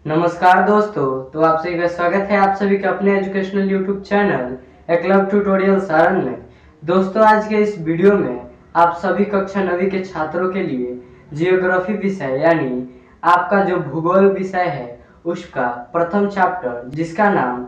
नमस्कार दोस्तों, तो आप सभी का स्वागत है आप सभी के अपने educational YouTube channel Eklavya tutorial Saran में। दोस्तों, आज के इस वीडियो में आप सभी कक्षा 9वीं के छात्रों के लिए जियोग्राफी विषय यानी आपका जो भूगोल विषय है उसका प्रथम चैप्टर जिसका नाम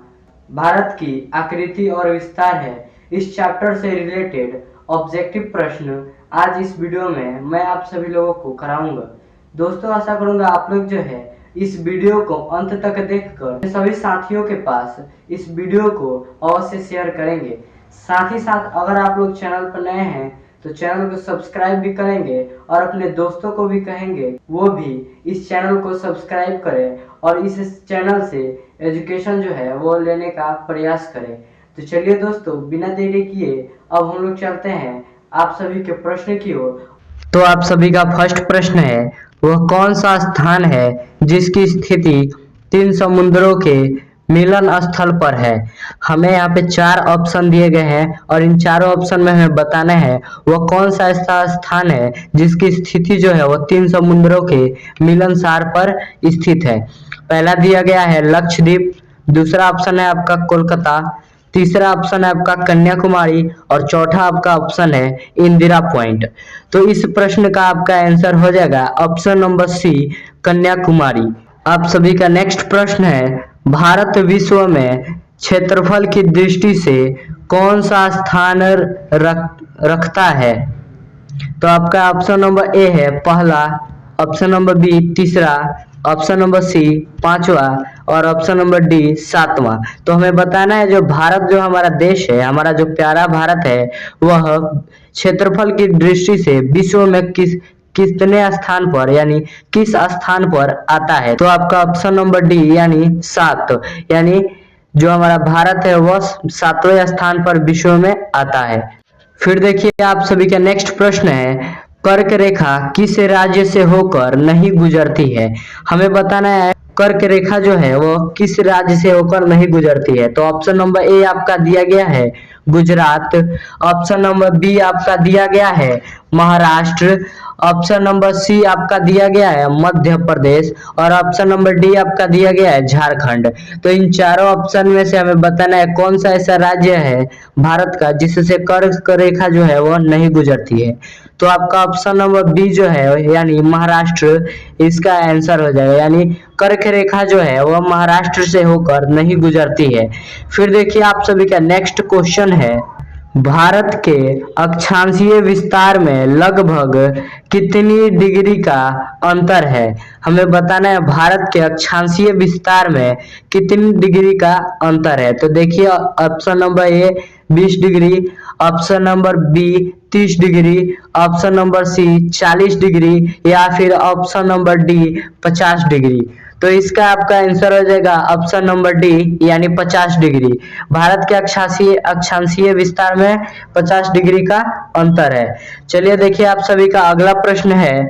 भारत की आकृति और विस्तार है, इस चैप्टर से रिलेटेड ऑब्जेक्टिव प्रश्न आज इस वीडियो में मैं आप सभी लोगों को कराऊंगा। दोस्तों, आशा करूंगा आप लोग जो है इस वीडियो को अंत तक देखकर सभी साथियों के पास इस वीडियो को अवश्य शेयर करेंगे। साथ ही साथ अगर आप लोग चैनल पर नए हैं तो चैनल को सब्सक्राइब भी करेंगे और अपने दोस्तों को भी कहेंगे वो भी इस चैनल को सब्सक्राइब करें और इस चैनल से एजुकेशन जो है वो लेने का प्रयास करें। तो चलिए दोस्तों, बिना देरी किए अब हम लोग चलते हैं आप सभी के प्रश्न की ओर। तो आप सभी का फर्स्ट प्रश्न है, वह कौन सा स्थान है जिसकी स्थिति 3 समुद्रों के मिलन स्थल पर है। हमें यहाँ पे 4 ऑप्शन दिए गए हैं और इन चारों ऑप्शन में हमें बताना है वह कौन सा ऐसा स्थान है जिसकी स्थिति जो है वह 3 समुद्रों के मिलनसार पर स्थित है। पहला दिया गया है लक्षद्वीप, दूसरा ऑप्शन है आपका कोलकाता, तीसरा ऑप्शन है आपका कन्याकुमारी और चौथा आपका ऑप्शन है इंदिरा पॉइंट। तो इस प्रश्न का आपका आंसर हो जाएगा ऑप्शन नंबर सी, कन्याकुमारी। आप सभी का नेक्स्ट प्रश्न है, भारत विश्व में क्षेत्रफल की दृष्टि से कौन सा स्थान रखता है। तो आपका ऑप्शन नंबर ए है पहला, ऑप्शन नंबर बी तीसरा, ऑप्शन नंबर सी पांचवा और ऑप्शन नंबर डी सातवां। तो हमें बताना है जो भारत जो हमारा देश है, हमारा जो प्यारा भारत है, वह क्षेत्रफल की दृष्टि से विश्व में कितने स्थान पर यानी किस स्थान पर आता है। तो आपका ऑप्शन नंबर डी यानी 7, यानी जो हमारा भारत है वह 7वें स्थान पर विश्व में आता है। फिर देखिए आप सभी का नेक्स्ट प्रश्न है, कर्क रेखा किस राज्य से होकर नहीं गुजरती है। हमें बताना है कर्क रेखा जो है वो किस राज्य से होकर नहीं गुजरती है। तो ऑप्शन नंबर ए आपका दिया गया है गुजरात, ऑप्शन नंबर बी आपका दिया गया है महाराष्ट्र, ऑप्शन नंबर सी आपका दिया गया है मध्य प्रदेश और ऑप्शन नंबर डी आपका दिया गया है झारखंड। तो इन चारों ऑप्शन में से हमें बताना है कौन सा ऐसा राज्य है भारत का जिससे कर्क रेखा जो है वो नहीं गुजरती है। तो आपका ऑप्शन नंबर बी जो है यानी महाराष्ट्र इसका आंसर हो जाएगा, यानी कर्क रेखा जो है वह महाराष्ट्र से होकर नहीं गुजरती है। फिर देखिए आप सभी का नेक्स्ट क्वेश्चन है, भारत के अक्षांशीय विस्तार में लगभग कितनी डिग्री का अंतर है। हमें बताना है भारत के अक्षांशीय विस्तार में कितनी डिग्री का अंतर है। तो देखिए option number A 20 degree, option number B 30 degree, option number C 40 degree या फिर ऑप्शन नंबर डी 50 डिग्री। तो इसका आपका आंसर हो जाएगा ऑप्शन नंबर डी यानी 50 डिग्री। भारत के अक्षांशीय विस्तार में 50 डिग्री का अंतर है। चलिए देखिए आप सभी का अगला प्रश्न है,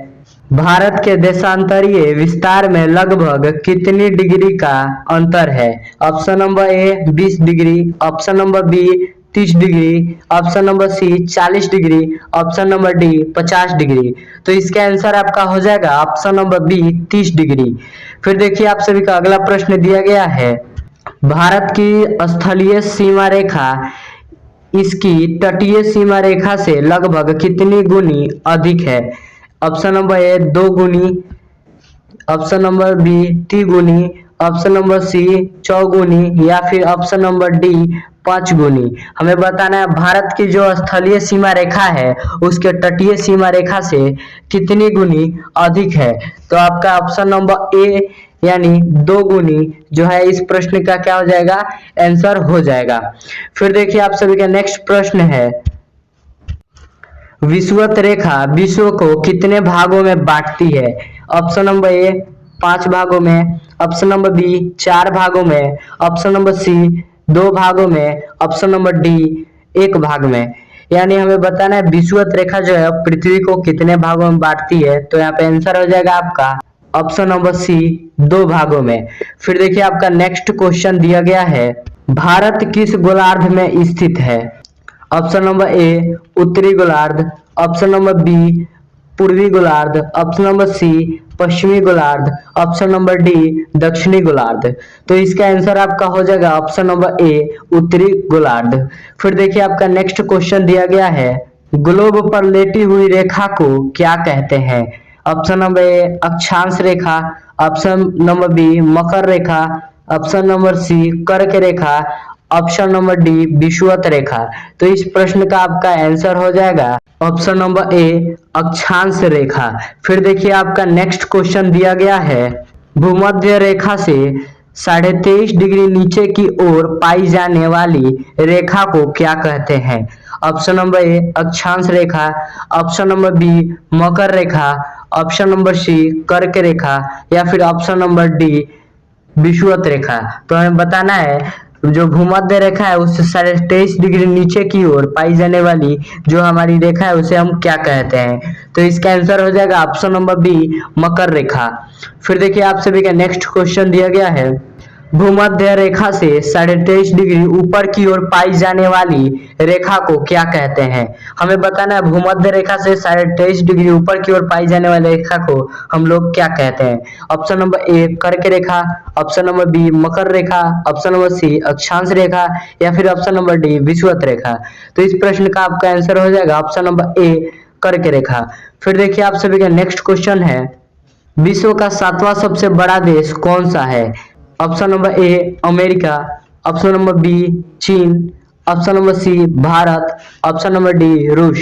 भारत के देशांतरीय विस्तार में लगभग कितनी डिग्री का अंतर है। Option number A 20 degree, option number B 30 degree, option number C 40 degree, option number D 50 degree. तो इसका आंसर आपका हो जाएगा ऑप्शन नंबर बी 30 डिग्री। फिर देखिए आप सभी का अगला प्रश्न दिया गया है, भारत की स्थलीय सीमा रेखा इसकी तटीय सीमा रेखा से लगभग कितनी गुनी अधिक है। ऑप्शन नंबर ए 2 गुनी, ऑप्शन नंबर बी 3 गुनी, ऑप्शन नंबर सी 4 गुनी या फिर ऑप्शन नंबर डी 5 गुनी। हमें बताना है भारत की जो स्थलीय सीमा रेखा है उसके तटीय सीमा रेखा से कितनी गुनी अधिक है। तो आपका ऑप्शन नंबर ए यानी 2 गुनी जो है इस प्रश्न का क्या हो जाएगा, आंसर हो जाएगा। फिर देखिए आप सभी का नेक्स्ट प्रश्न है, विषुवत रेखा विश्व को कितने भागों में बांटती है। ऑप्शन नंबर ए 5 भागों में, ऑप्शन नंबर बी 4 भागों में, ऑप्शन नंबर सी 2 भागों में, ऑप्शन नंबर डी 1 भाग में। यानी हमें बताना है विषुवत रेखा जो है पृथ्वी को कितने भागों में बांटती है। तो यहाँ पे आंसर हो जाएगा आपका ऑप्शन नंबर सी 2 भागों में। फिर देखिए आपका नेक्स्ट क्वेश्चन दिया गया है, भारत किस गोलार्ध में स्थित है। ऑप्शन नंबर ए उत्तरी गोलार्ध, ऑप्शन नंबर बी पूर्वी गोलार्ध, ऑप्शन नंबर सी पश्चिमी गोलार्ध, ऑप्शन नंबर डी दक्षिणी गोलार्ध। तो इसका आंसर आपका हो जाएगा ऑप्शन नंबर ए उत्तरी गोलार्ध। फिर देखिए आपका नेक्स्ट क्वेश्चन दिया गया है, ग्लोब पर लेटी हुई रेखा को क्या कहते हैं? ऑप्शन नंबर ए अक्षांश रेखा, ऑप्शन नंबर बी मकर रेखा, ऑप्शन नंबर सी कर्क रेखा, ऑप्शन नंबर डी विषुवत रेखा। तो इस प्रश्न का आपका आंसर हो जाएगा ऑप्शन नंबर ए अक्षांश रेखा। फिर देखिए आपका नेक्स्ट क्वेश्चन दिया गया है, भूमध्य रेखा से 23.5 डिग्री नीचे की ओर पाई जाने वाली रेखा को क्या कहते हैं? ऑप्शन नंबर ए अक्षांश रेखा, ऑप्शन नंबर बी मकर रेखा, ऑप्शन नंबर सी कर्क रेखा या फिर ऑप्शन नंबर डी विषुवत रेखा। तो हमें बताना है जो भूमध्य रेखा है उससे 23.5 डिग्री नीचे की ओर पाई जाने वाली जो हमारी रेखा है उसे हम क्या कहते हैं? तो इसका आंसर हो जाएगा ऑप्शन नंबर बी मकर रेखा। फिर देखिए आप सभी का नेक्स्ट क्वेश्चन दिया गया है, भूमध्य रेखा से 23.5 डिग्री ऊपर की ओर पाई जाने वाली रेखा को क्या कहते हैं? हमें बताना है भूमध्य रेखा से 23.5 डिग्री ऊपर की ओर पाई जाने वाली रेखा को हम लोग क्या कहते हैं? ऑप्शन नंबर ए कर्क रेखा, ऑप्शन नंबर बी मकर रेखा, ऑप्शन नंबर सी अक्षांश रेखा या फिर ऑप्शन नंबर डी विषुवत रेखा। तो इस प्रश्न का आपका आंसर हो जाएगा ऑप्शन नंबर ए कर्क रेखा। फिर देखिए आप सभी का नेक्स्ट क्वेश्चन है, विश्व का 7वां सबसे बड़ा देश कौन सा है? Option number A America, option number B चीन, option number C Bharat, option number D रूस।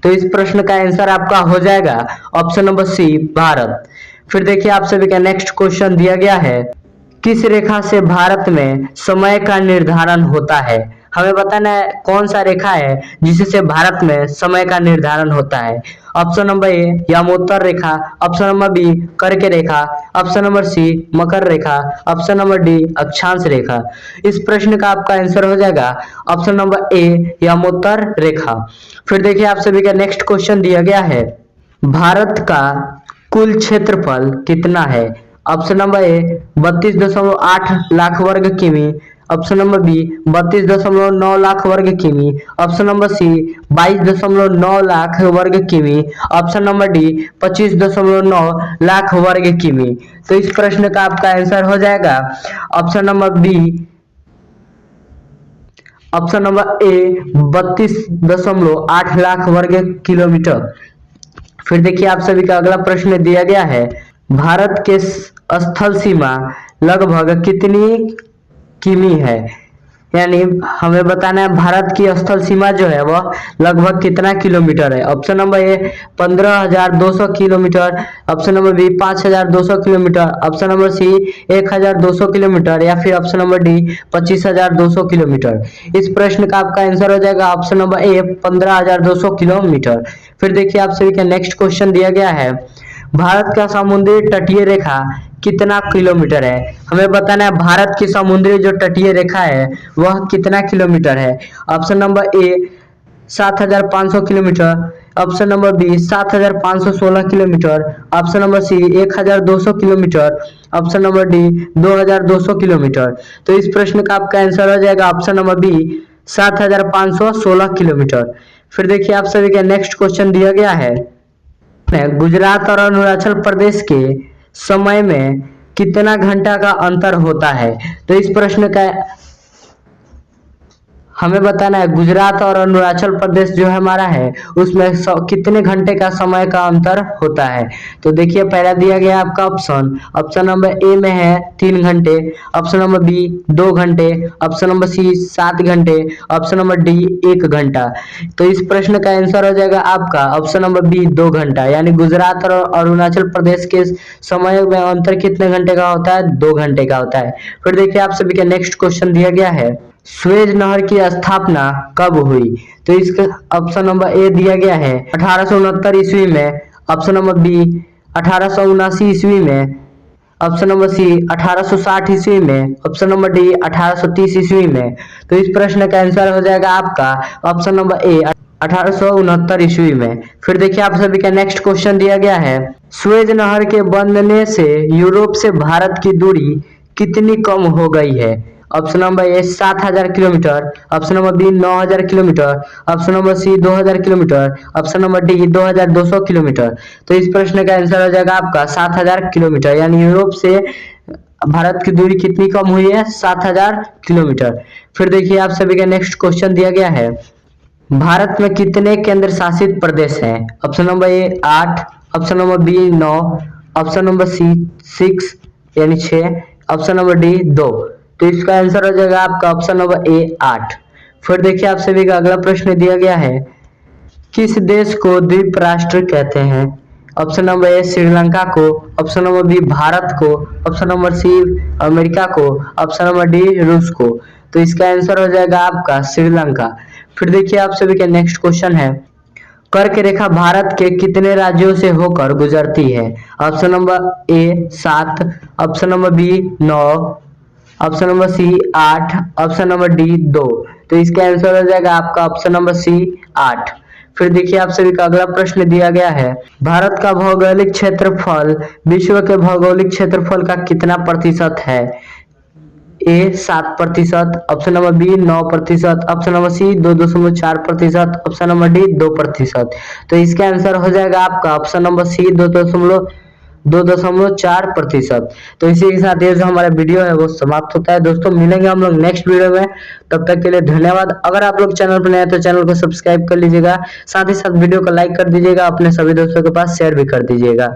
तो इस प्रश्न का आंसर आपका हो जाएगा ऑप्शन नंबर सी भारत। फिर देखिए आप सभी का नेक्स्ट क्वेश्चन दिया गया है, किस रेखा से भारत में समय का निर्धारण होता है? हमें बताना है कौन सा रेखा है जिससे भारत में समय का निर्धारण होता है। ऑप्शन नंबर ए यामोत्तर रेखा, ऑप्शन नंबर बी कर्क रेखा, ऑप्शन नंबर सी मकर रेखा, ऑप्शन नंबर डी अक्षांश रेखा। इस प्रश्न का आपका आंसर हो जाएगा ऑप्शन नंबर ए यामोत्तर रेखा। फिर देखिए आप सभी का नेक्स्ट क्वेश्चन दिया गया है, भारत का कुल क्षेत्रफल कितना है? ऑप्शन नंबर ए 32.8 लाख वर्ग किमी, ऑप्शन नंबर बी 32.9 लाख वर्ग किमी, ऑप्शन नंबर सी 22.9 लाख वर्ग किमी, ऑप्शन नंबर डी 25.9 लाख वर्ग किमी। तो इस प्रश्न का आपका आंसर हो जाएगा option number B option number A 32.8 lakh वर्ग किलोमीटर। फिर देखिए आप सभी का अगला प्रश्न दिया गया है, भारत के स्थल सीमा लगभग कितनी किमी है? यानी हमें बताना है भारत की स्थल सीमा जो है वह लगभग कितना किलोमीटर है। Option number A 15,200 kilometre, option number B 5,200 kilometre, option number C 1,200 kilometre या फिर ऑप्शन नंबर डी 25,200 किलोमीटर। इस प्रश्न का आपका आंसर हो जाएगा ऑप्शन नंबर ए 15,200 किलोमीटर। फिर देखिए आप सभी का नेक्स्ट क्वेश्चन दिया गया है, भारत का समुद्री तटीय रेखा कितना किलोमीटर है? हमें बताना है भारत की समुद्री जो तटीय रेखा है वह कितना किलोमीटर है। Option number A 7,500 kilometre, option number B 7,516 kilometre, option number C 1,200 kilometre, option number D 2,200 kilometre. तो इस प्रश्न का आपका आंसर हो जाएगा ऑप्शन नंबर बी 7,516 किलोमीटर। फिर देखिए आप सभी का नेक्स्ट क्वेश्चन दिया गया है, गुजरात और अरुणाचल प्रदेश के समय में कितना घंटा का अंतर होता है? तो इस प्रश्न का हमें बताना है गुजरात और अरुणाचल प्रदेश जो हमारा है उसमें कितने घंटे का समय का अंतर होता है। तो देखिए पहला दिया गया आपका ऑप्शन, ऑप्शन नंबर ए में है 3 घंटे, ऑप्शन नंबर बी 2 घंटे, ऑप्शन नंबर सी 7 घंटे, ऑप्शन नंबर डी 1 घंटा। तो इस प्रश्न का आंसर हो जाएगा आपका ऑप्शन नंबर बी 2 घंटा, यानी गुजरात और अरुणाचल प्रदेश के समय में अंतर कितने घंटे का होता है? 2 घंटे का होता है। फिर देखिए आप सभी का नेक्स्ट क्वेश्चन दिया गया है, स्वेज नहर की स्थापना कब हुई? तो इसका ऑप्शन नंबर ए दिया गया है 1869 ईस्वी में, ऑप्शन नंबर बी 1879 ईस्वी में, ऑप्शन नंबर सी 1860 ईस्वी में, ऑप्शन नंबर डी 1830 ईस्वी में। तो इस प्रश्न का आंसर हो जाएगा आपका ऑप्शन नंबर ए 1869 ईस्वी में। फिर देखिए आप सभी का नेक्स्ट क्वेश्चन दिया गया है, स्वेज नहर के बनने से यूरोप से भारत की दूरी कितनी कम हो गई है? Option number A 7,000 kilometre, option number B 9,000 kilometre, option number C 2,000 kilometre, option number D 2,200 kilometre. तो इस प्रश्न का आंसर हो जाएगा आपका 7,000 किलोमीटर, यानी यूरोप से भारत की दूरी कितनी कम हुई है? 7,000 किलोमीटर। फिर देखिए आप सभी का नेक्स्ट क्वेश्चन दिया गया है, भारत में कितने केंद्र शासित प्रदेश हैं? Option number A 8, option number B 9, option number C 6 यानी 6, ऑप्शन नंबर डी 2। तो इसका आंसर हो जाएगा आपका ऑप्शन नंबर ए 8। फिर देखिए आप सभी का अगला प्रश्न दिया गया है, किस देश को द्वीप राष्ट्र कहते हैं? ऑप्शन नंबर ए श्रीलंका को, ऑप्शन नंबर बी भारत को, ऑप्शन नंबर सी अमेरिका को, ऑप्शन नंबर डी रूस को। तो इसका आंसर हो जाएगा आपका श्रीलंका। फिर देखिए आप सभी का नेक्स्ट क्वेश्चन है, कर्क रेखा भारत के कितने राज्यों से होकर गुजरती है? Option number A 7, option number B 9, option number C 8, option number D 2। तो इसका आंसर हो जाएगा आपका ऑप्शन नंबर सी 8। फिर देखिए आप सभी का अगला प्रश्न दिया गया है, भारत का भौगोलिक क्षेत्रफल विश्व के भौगोलिक क्षेत्रफल का कितना प्रतिशत है? A 7%, option number B 9%, option number C 2.4%, option number D 2%। तो इसका आंसर हो जाएगा आपका ऑप्शन नंबर सी 2.4%। तो इसी के साथ ये जो हमारा वीडियो है वो समाप्त होता है। दोस्तों मिलेंगे हम लोग नेक्स्ट वीडियो में, तब तक के लिए धन्यवाद। अगर आप लोग चैनल पर नए हैं तो चैनल को सब्सक्राइब कर लीजिएगा, साथ ही साथ वीडियो को लाइक कर दीजिएगा, अपने सभी दोस्तों के पास शेयर भी कर दीजिएगा।